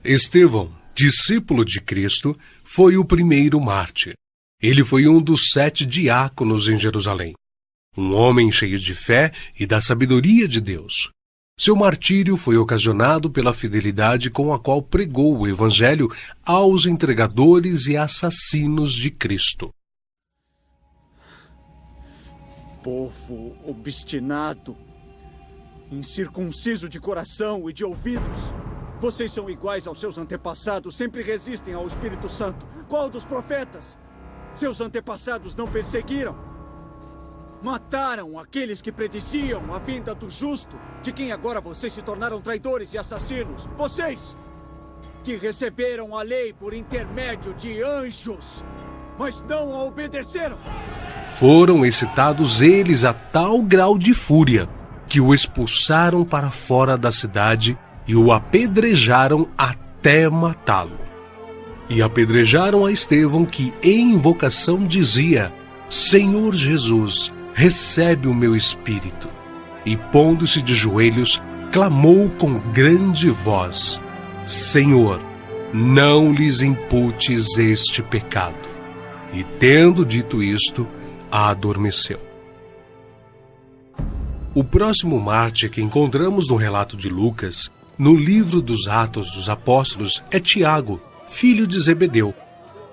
Estevão, discípulo de Cristo, foi o primeiro mártir. Ele foi um dos 7 diáconos em Jerusalém. Um homem cheio de fé e da sabedoria de Deus. Seu martírio foi ocasionado pela fidelidade com a qual pregou o Evangelho aos entregadores e assassinos de Cristo. Povo obstinado, incircunciso de coração e de ouvidos. Vocês são iguais aos seus antepassados, sempre resistem ao Espírito Santo. Qual dos profetas? Seus antepassados não perseguiram? Mataram aqueles que prediciam a vinda do justo, de quem agora vocês se tornaram traidores e assassinos. Vocês, que receberam a lei por intermédio de anjos, mas não a obedeceram. Foram excitados eles a tal grau de fúria, que o expulsaram para fora da cidade e o apedrejaram até matá-lo. E apedrejaram a Estevão, que em invocação dizia: Senhor Jesus, recebe o meu espírito. E pondo-se de joelhos, clamou com grande voz: Senhor, não lhes imputes este pecado. E tendo dito isto, adormeceu. O próximo mártir que encontramos no relato de Lucas, no livro dos Atos dos Apóstolos, é Tiago, filho de Zebedeu.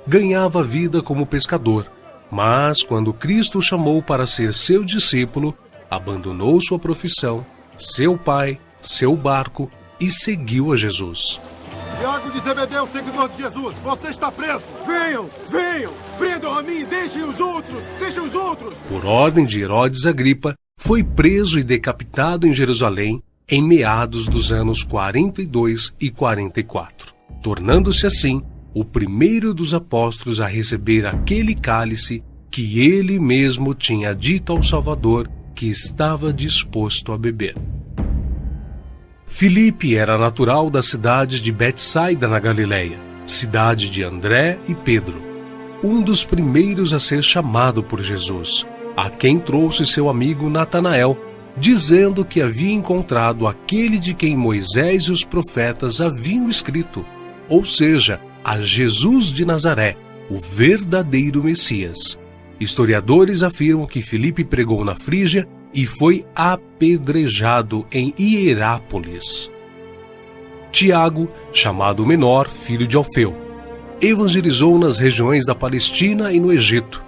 Ganhava vida como pescador, mas quando Cristo o chamou para ser seu discípulo, abandonou sua profissão, seu pai, seu barco e seguiu a Jesus. Tiago de Zebedeu, seguidor de Jesus, você está preso! Venham! Prendam a mim, deixem os outros! Por ordem de Herodes Agripa, foi preso e decapitado em Jerusalém em meados dos anos 42 e 44, tornando-se assim o primeiro dos apóstolos a receber aquele cálice que ele mesmo tinha dito ao Salvador que estava disposto a beber. Filipe era natural da cidade de Betsaida, na Galileia, cidade de André e Pedro, um dos primeiros a ser chamado por Jesus, a quem trouxe seu amigo Natanael, dizendo que havia encontrado aquele de quem Moisés e os profetas haviam escrito, ou seja, a Jesus de Nazaré, o verdadeiro Messias. Historiadores afirmam que Filipe pregou na Frígia e foi apedrejado em Hierápolis. Tiago, chamado Menor, filho de Alfeu, evangelizou nas regiões da Palestina e no Egito.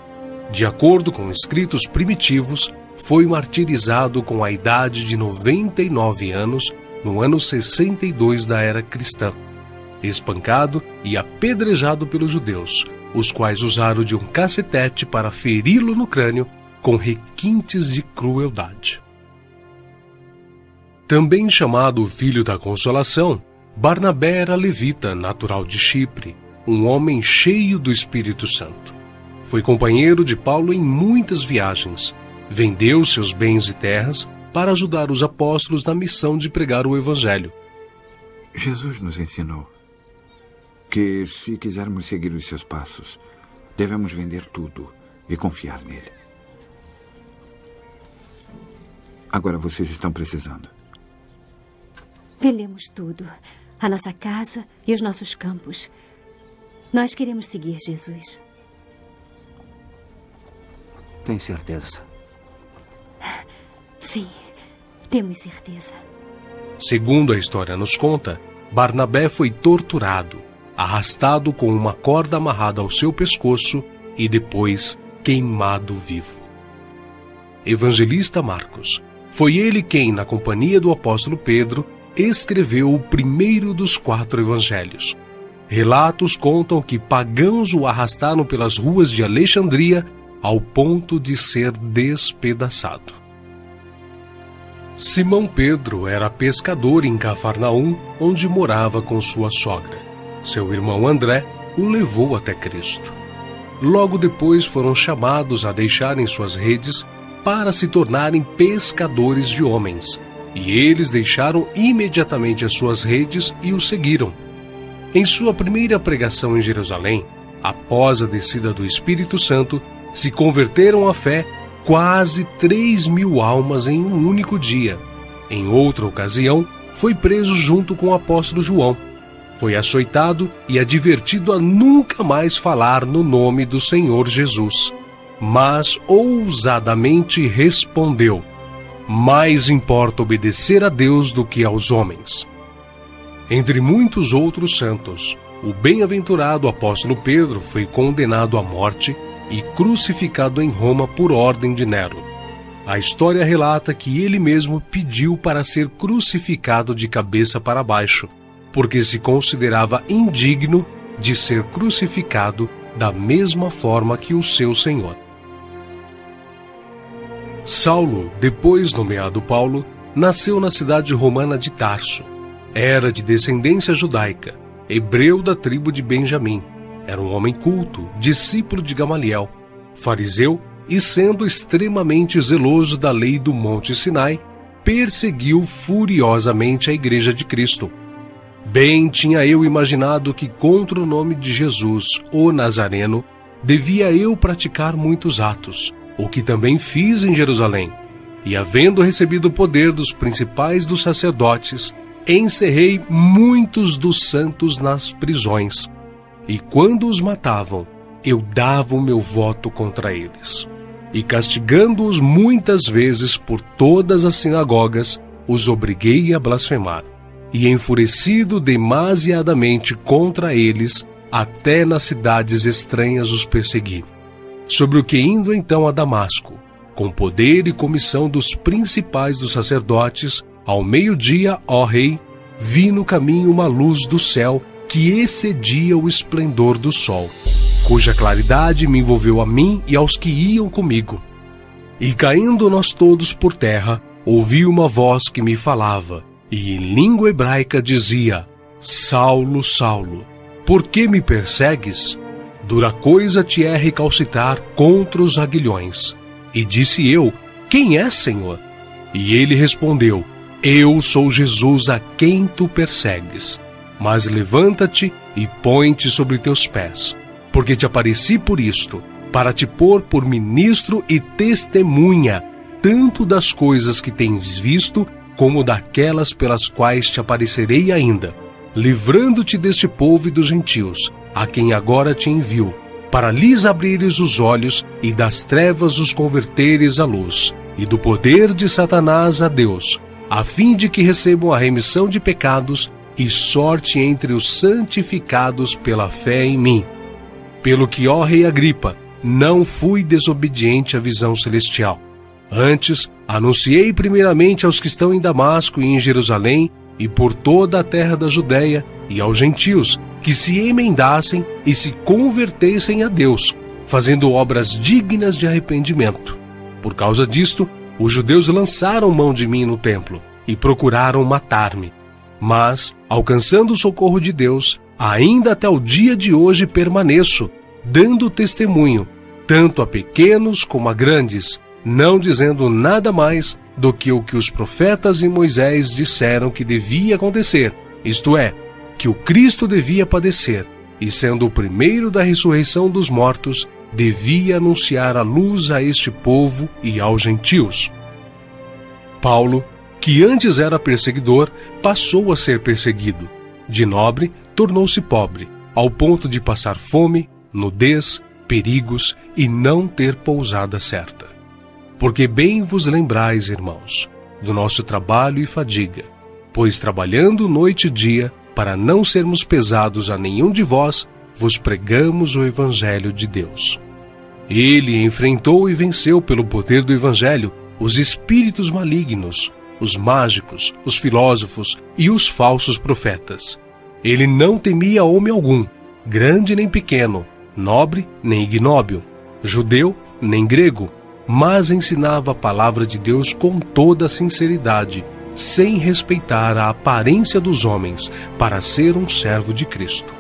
De acordo com escritos primitivos, foi martirizado com a idade de 99 anos, no ano 62 da era cristã, espancado e apedrejado pelos judeus, os quais usaram de um cacetete para feri-lo no crânio com requintes de crueldade. Também chamado Filho da Consolação, Barnabé era levita, natural de Chipre, um homem cheio do Espírito Santo. Foi companheiro de Paulo em muitas viagens. Vendeu seus bens e terras para ajudar os apóstolos na missão de pregar o Evangelho. Jesus nos ensinou que, se quisermos seguir os seus passos, devemos vender tudo e confiar nele. Agora vocês estão precisando. Vendemos tudo, a nossa casa e os nossos campos. Nós queremos seguir Jesus. Tem certeza? Sim, temos certeza. Segundo a história nos conta, Barnabé foi torturado, arrastado com uma corda amarrada ao seu pescoço e depois queimado vivo. Evangelista Marcos. Foi ele quem, na companhia do apóstolo Pedro, escreveu o primeiro dos 4 evangelhos. Relatos contam que pagãos o arrastaram pelas ruas de Alexandria ao ponto de ser despedaçado. Simão Pedro era pescador em Cafarnaum, onde morava com sua sogra. Seu irmão André o levou até Cristo. Logo depois foram chamados a deixarem suas redes para se tornarem pescadores de homens, e eles deixaram imediatamente as suas redes e o seguiram. Em sua primeira pregação em Jerusalém, após a descida do Espírito Santo, se converteram à fé quase 3.000 almas em um único dia. Em outra ocasião, foi preso junto com o apóstolo João. Foi açoitado e advertido a nunca mais falar no nome do Senhor Jesus. Mas ousadamente respondeu: mais importa obedecer a Deus do que aos homens. Entre muitos outros santos, o bem-aventurado apóstolo Pedro foi condenado à morte e crucificado em Roma por ordem de Nero. A história relata que ele mesmo pediu para ser crucificado de cabeça para baixo, porque se considerava indigno de ser crucificado da mesma forma que o seu Senhor. Saulo, depois nomeado Paulo, nasceu na cidade romana de Tarso. Era de descendência judaica, hebreu da tribo de Benjamim. Era um homem culto, discípulo de Gamaliel, fariseu e, sendo extremamente zeloso da lei do Monte Sinai, perseguiu furiosamente a Igreja de Cristo. Bem tinha eu imaginado que contra o nome de Jesus, o Nazareno, devia eu praticar muitos atos, o que também fiz em Jerusalém. E, havendo recebido o poder dos principais dos sacerdotes, encerrei muitos dos santos nas prisões. E quando os matavam, eu dava o meu voto contra eles. E castigando-os muitas vezes por todas as sinagogas, os obriguei a blasfemar. E enfurecido demasiadamente contra eles, até nas cidades estranhas os persegui. Sobre o que indo então a Damasco, com poder e comissão dos principais dos sacerdotes, ao meio-dia, ó rei, vi no caminho uma luz do céu que excedia o esplendor do sol, cuja claridade me envolveu a mim e aos que iam comigo. E caindo nós todos por terra, ouvi uma voz que me falava, e em língua hebraica dizia: Saulo, Saulo, por que me persegues? Dura coisa te é recalcitrar contra os aguilhões. E disse eu: quem é, Senhor? E ele respondeu: eu sou Jesus a quem tu persegues. Mas levanta-te e põe-te sobre teus pés, porque te apareci por isto, para te pôr por ministro e testemunha, tanto das coisas que tens visto, como daquelas pelas quais te aparecerei ainda, livrando-te deste povo e dos gentios, a quem agora te envio, para lhes abrires os olhos e das trevas os converteres à luz, e do poder de Satanás a Deus, a fim de que recebam a remissão de pecados e sorte entre os santificados pela fé em mim. Pelo que, ó rei Agripa, não fui desobediente à visão celestial. Antes, anunciei primeiramente aos que estão em Damasco e em Jerusalém, e por toda a terra da Judéia, e aos gentios, que se emendassem e se convertessem a Deus, fazendo obras dignas de arrependimento. Por causa disto, os judeus lançaram mão de mim no templo, e procuraram matar-me. Mas, alcançando o socorro de Deus, ainda até o dia de hoje permaneço, dando testemunho, tanto a pequenos como a grandes, não dizendo nada mais do que o que os profetas e Moisés disseram que devia acontecer, isto é, que o Cristo devia padecer, e sendo o primeiro da ressurreição dos mortos, devia anunciar a luz a este povo e aos gentios. Paulo, que antes era perseguidor, passou a ser perseguido. De nobre, tornou-se pobre, ao ponto de passar fome, nudez, perigos e não ter pousada certa. Porque bem vos lembrais, irmãos, do nosso trabalho e fadiga, pois trabalhando noite e dia, para não sermos pesados a nenhum de vós, vos pregamos o Evangelho de Deus. Ele enfrentou e venceu pelo poder do Evangelho os espíritos malignos, os mágicos, os filósofos e os falsos profetas. Ele não temia homem algum, grande nem pequeno, nobre nem ignóbil, judeu nem grego, mas ensinava a palavra de Deus com toda a sinceridade, sem respeitar a aparência dos homens, para ser um servo de Cristo.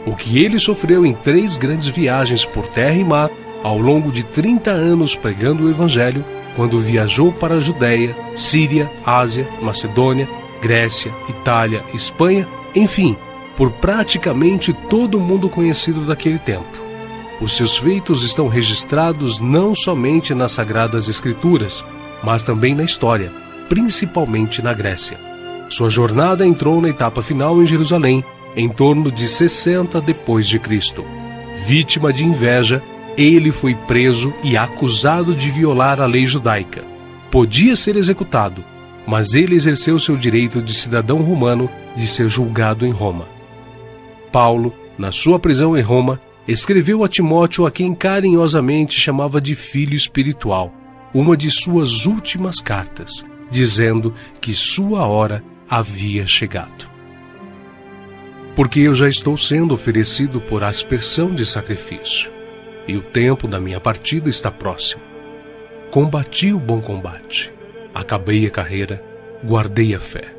O que ele sofreu em 3 grandes viagens por terra e mar, ao longo de 30 anos pregando o Evangelho, quando viajou para a Judéia, Síria, Ásia, Macedônia, Grécia, Itália, Espanha, enfim, por praticamente todo o mundo conhecido daquele tempo. Os seus feitos estão registrados não somente nas Sagradas Escrituras, mas também na história, principalmente na Grécia. Sua jornada entrou na etapa final em Jerusalém, em torno de 60 depois de Cristo. Vítima de inveja, ele foi preso e acusado de violar a lei judaica. Podia ser executado, mas ele exerceu seu direito de cidadão romano de ser julgado em Roma. Paulo, na sua prisão em Roma, escreveu a Timóteo, a quem carinhosamente chamava de filho espiritual, uma de suas últimas cartas, dizendo que sua hora havia chegado. Porque eu já estou sendo oferecido por aspersão de sacrifício, e o tempo da minha partida está próximo. Combati o bom combate, acabei a carreira, guardei a fé.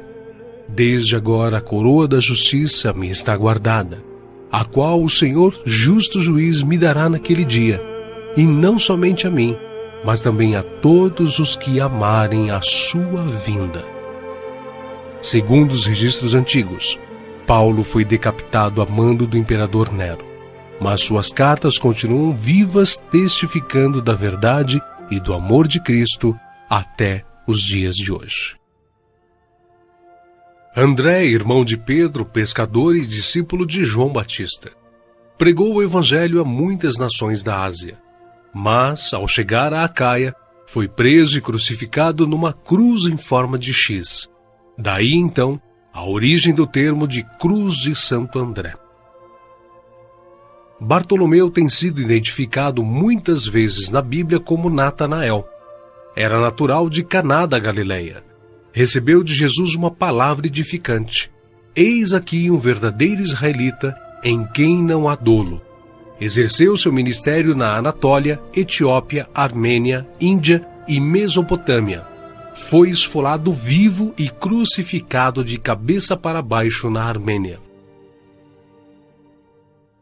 Desde agora a coroa da justiça me está guardada, a qual o Senhor, justo juiz, me dará naquele dia, e não somente a mim, mas também a todos os que amarem a sua vinda. Segundo os registros antigos, Paulo foi decapitado a mando do imperador Nero, mas suas cartas continuam vivas, testificando da verdade e do amor de Cristo até os dias de hoje. André, irmão de Pedro, pescador e discípulo de João Batista, pregou o evangelho a muitas nações da Ásia, mas, ao chegar a Acaia, foi preso e crucificado numa cruz em forma de X. Daí, então, a origem do termo de Cruz de Santo André. Bartolomeu tem sido identificado muitas vezes na Bíblia como Natanael. Era natural de Caná da Galileia. Recebeu de Jesus uma palavra edificante. Eis aqui um verdadeiro israelita em quem não há dolo. Exerceu seu ministério na Anatólia, Etiópia, Armênia, Índia e Mesopotâmia. Foi esfolado vivo e crucificado de cabeça para baixo na Armênia.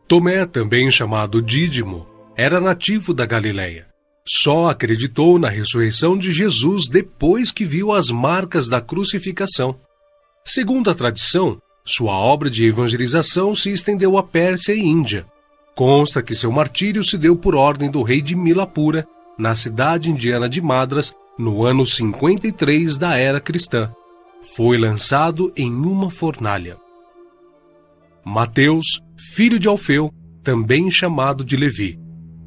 Tomé, também chamado Dídimo, era nativo da Galileia. Só acreditou na ressurreição de Jesus depois que viu as marcas da crucificação. Segundo a tradição, sua obra de evangelização se estendeu à Pérsia e Índia. Consta que seu martírio se deu por ordem do rei de Milapura, na cidade indiana de Madras, no ano 53 da era cristã. Foi lançado em uma fornalha. Mateus, filho de Alfeu, também chamado de Levi.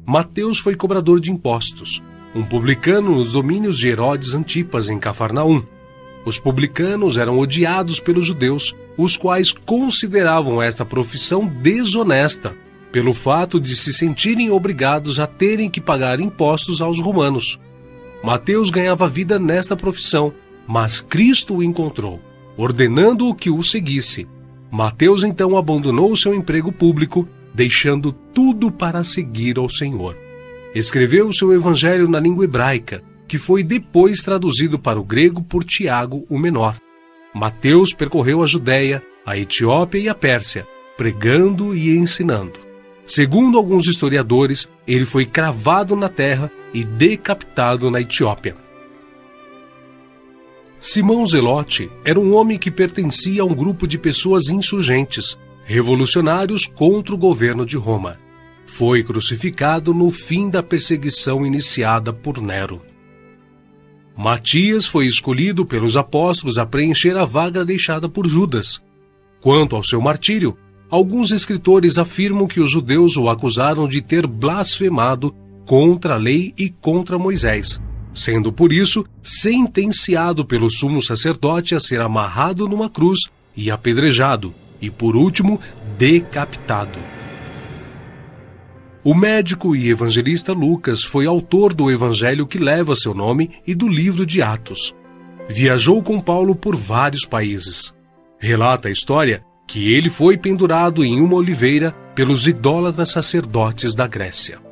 Mateus foi cobrador de impostos, um publicano nos domínios de Herodes Antipas, em Cafarnaum. Os publicanos eram odiados pelos judeus, os quais consideravam esta profissão desonesta, pelo fato de se sentirem obrigados a terem que pagar impostos aos romanos. Mateus ganhava vida nesta profissão, mas Cristo o encontrou, ordenando-o que o seguisse. Mateus então abandonou seu emprego público, deixando tudo para seguir ao Senhor. Escreveu seu evangelho na língua hebraica, que foi depois traduzido para o grego por Tiago o Menor. Mateus percorreu a Judéia, a Etiópia e a Pérsia, pregando e ensinando. Segundo alguns historiadores, ele foi cravado na terra e decapitado na Etiópia. Simão Zelote era um homem que pertencia a um grupo de pessoas insurgentes, revolucionários contra o governo de Roma. Foi crucificado no fim da perseguição iniciada por Nero. Matias foi escolhido pelos apóstolos a preencher a vaga deixada por Judas. Quanto ao seu martírio, alguns escritores afirmam que os judeus o acusaram de ter blasfemado contra a lei e contra Moisés, sendo por isso sentenciado pelo sumo sacerdote a ser amarrado numa cruz e apedrejado, e por último, decapitado. O médico e evangelista Lucas foi autor do evangelho que leva seu nome e do livro de Atos. Viajou com Paulo por vários países. Relata a história que ele foi pendurado em uma oliveira pelos idólatras sacerdotes da Grécia.